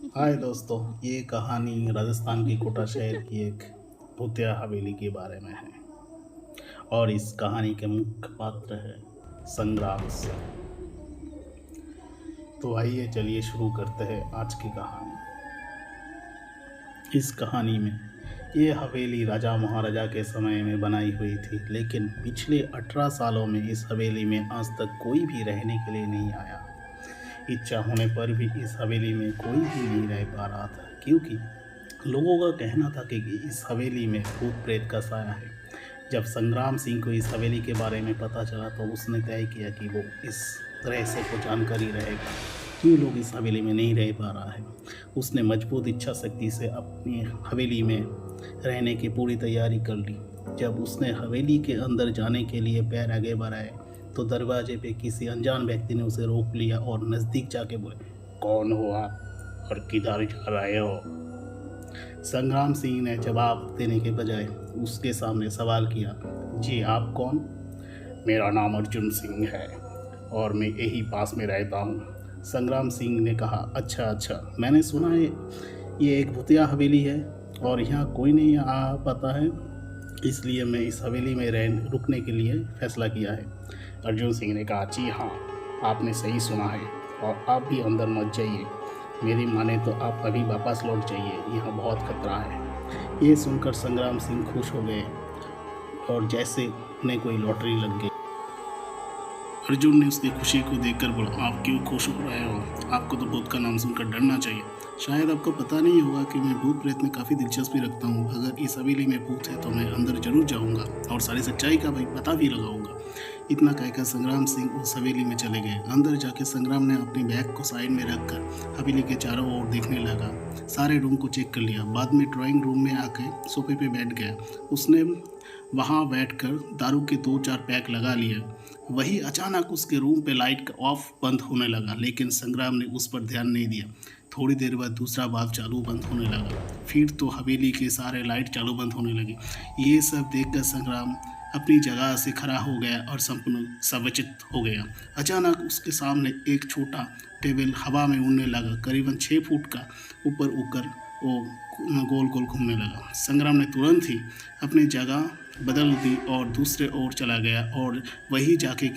हाय दोस्तों, ये कहानी राजस्थान की कोटा शहर की एक भूतिया हवेली के बारे में है। और इस कहानी के मुख्य पात्र है संग्राम सिंह। तो आइए चलिए शुरू करते हैं आज की कहानी। इस कहानी में ये हवेली राजा महाराजा के समय में बनाई हुई थी, लेकिन पिछले 18 सालों में इस हवेली में आज तक कोई भी रहने के लिए नहीं आया। इच्छा होने पर भी इस हवेली में कोई भी नहीं रह पा रहा था, क्योंकि लोगों का कहना था कि इस हवेली में भूत प्रेत का साया है। जब संग्राम सिंह को इस हवेली के बारे में पता चला तो उसने तय किया कि वो इस रहस्य को जानकर ही रहेगा, क्यों लोग इस हवेली में नहीं रह पा रहा है। उसने मजबूत इच्छा शक्ति से अपनी हवेली में रहने की पूरी तैयारी कर ली। जब उसने हवेली के अंदर जाने के लिए पैर आगे बढ़ाए तो दरवाजे पे किसी अनजान व्यक्ति ने उसे रोक लिया और नज़दीक जाके बोले, कौन हो आप और किधर जा रहे हो? संग्राम सिंह ने जवाब देने के बजाय उसके सामने सवाल किया, जी आप कौन? मेरा नाम अर्जुन सिंह है और मैं यही पास में रहता हूँ। संग्राम सिंह ने कहा, अच्छा, मैंने सुना है ये एक भूतिया हवेली है और यहाँ कोई नहीं आ पाता है, इसलिए मैं इस हवेली में रुकने के लिए फैसला किया है। अर्जुन सिंह ने कहा, जी हाँ, आपने सही सुना है और आप भी अंदर मत जाइए। मेरी माने तो आप अभी वापस लौट जाइए, यहाँ बहुत खतरा है। ये सुनकर संग्राम सिंह खुश हो गए और जैसे उन्हें कोई लॉटरी लग गई। अर्जुन ने उसकी खुशी को देखकर बोला, आप क्यों खुश हो रहे हो? आपको तो भूत का नाम सुनकर डरना चाहिए। शायद आपको पता नहीं होगा कि मैं भूत प्रेत में काफ़ी दिलचस्पी रखता हूँ। अगर इस हवेली में भूत है तो मैं अंदर जरूर जाऊँगा और सारी सच्चाई का भाई पता भी लगाऊंगा। इतना कहकर संग्राम सिंह उस हवेली में चले गए। अंदर जाके संग्राम ने अपनी बैग को साइड में रखकर हवेली के चारों ओर देखने लगा। सारे रूम को चेक कर लिया। बाद में ड्राइंग रूम में आके सोफे पे बैठ गया। उसने वहाँ बैठकर दारू के 2-4 पैक लगा लिए। वही अचानक उसके रूम पे लाइट ऑफ बंद होने लगा, लेकिन संग्राम ने उस पर ध्यान नहीं दिया। थोड़ी देर बाद दूसरा बाल्ब चालू बंद होने लगा, फिर तो हवेली के सारे लाइट चालू बंद होने लगे। ये सब देखकर संग्राम अपनी जगह से खड़ा हो गया और संपूर्ण सचेत हो गया। अचानक उसके सामने एक छोटा टेबल हवा में उड़ने लगा। करीबन 6 फुट का ऊपर उड़कर वो गोल गोल घूमने लगा। संग्राम ने तुरंत ही अपनी जगह बदल दी और दूसरे ओर चला गया और वहीं जाके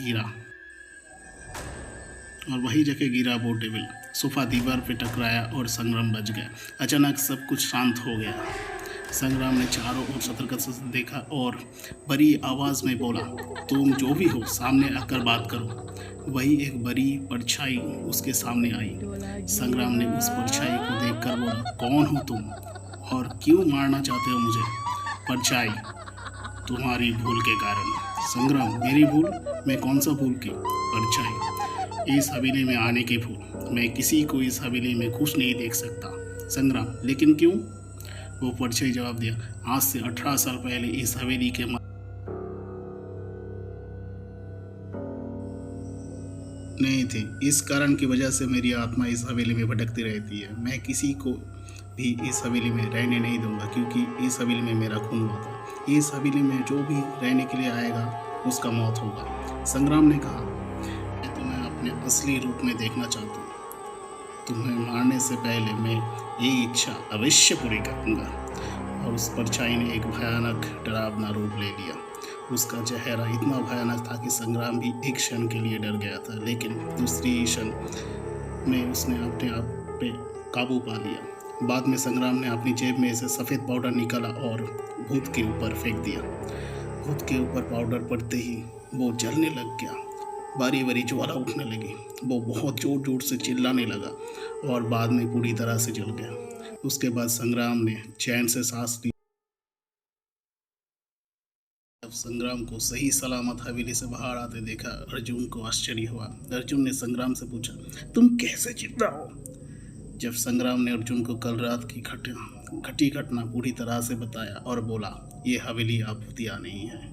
गिरा वो टेबल। सोफा दीवार पे टकराया और संग्राम बच गया। अचानक सब कुछ शांत हो गया। संग्राम ने चारों ओर सतर्कता से देखा और बड़ी आवाज़ में बोला, तुम जो भी हो सामने आकर बात करो। वही एक बड़ी परछाई उसके सामने आई। संग्राम ने उस परछाई को देखकर बोला, कौन हो तुम और क्यों मारना चाहते हो मुझे? परछाई, तुम्हारी भूल के कारण। संग्राम, मेरी भूल? मैं कौन सा भूल की? परछाई, इस हवेली में आने की भूल। मैं किसी को इस हवेली में खुश नहीं देख सकता। संग्राम, लेकिन क्यों? वो परछाई जवाब दिया, आज से 18 साल पहले इस हवेली के नहीं थे। इस कारण की वजह से मेरी आत्मा इस हवेली में भटकती रहती है। मैं किसी को भी इस हवेली में रहने नहीं दूंगा, क्योंकि इस हवेली में मेरा खून हुआ था। इस हवेली में जो भी रहने के लिए आएगा उसका मौत होगा। संग्राम ने कहा, मैं तुम्हें अपने असली रूप में देखना चाहता हूँ। तुम्हें मारने से पहले मैं ये इच्छा अवश्य पूरी करूँगा। और उस परछाई ने एक भयानक डरावना रूप ले लिया। उसका चेहरा इतना भयानक था कि संग्राम भी एक क्षण के लिए डर गया था, लेकिन दूसरी क्षण में उसने अपने आप पे काबू पा लिया। बाद में संग्राम ने अपनी जेब में से सफ़ेद पाउडर निकाला और भूत के ऊपर फेंक दिया। भूत के ऊपर पाउडर पड़ते ही वो जलने लग गया। बारी बारी ज्वाला उठने लगी। वो बहुत जोर जोर से चिल्लाने लगा और बाद में पूरी तरह से जल गया। उसके बाद संग्राम ने चैन से सांस ली। जब संग्राम को सही सलामत हवेली से बाहर आते देखा, अर्जुन को आश्चर्य हुआ। अर्जुन ने संग्राम से पूछा, तुम कैसे जिंदा हो? जब संग्राम ने अर्जुन को कल रात की घटी घटना पूरी तरह से बताया और बोला, ये हवेली अब भूतिया नहीं है,